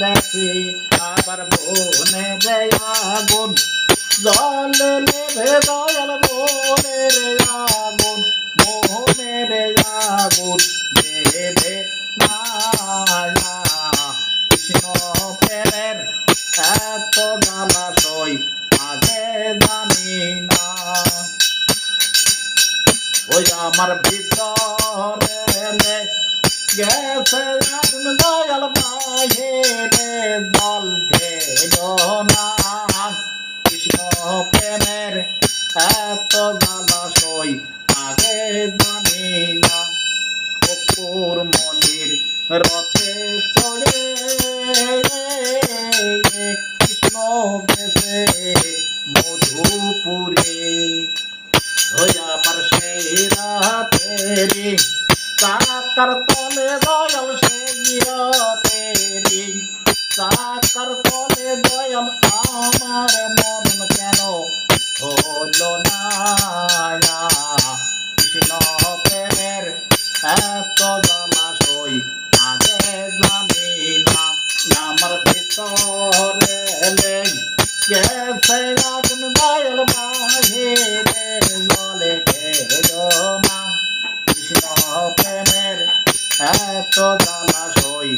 দেখি আবার মনে রে আগুন জলে নেভে দয়াল মনে রে আগুন মোহনে রে আগুন নেভে না কৃষ্ণ প্রেমের এত জ্বালাশয় আগে জানি না ওই আমার ভিতরে গেছে আগুন দয়াল বাহিরে জল ঢেলো না কৃষ্ণ প্রেমের এত জ্বালাশয় আগে জানি না অপুর মনির রথে চড়ে কৃষ্ণ গেছে মধুপুরে ওই আমার সেই রাতেরি চাকার তলে দয়াল সেই রাতেরি চাকার তলে দয়াল আমার মন কেন হলো না কৃষ্ণ প্রেমের এত জলাশয় আগে জানি না আমার ভিতরে গেছে আগুন দয়াল বাহিরে জলে ঢেলো না কৃষ্ণ প্রেমের এত জ্বালাশয়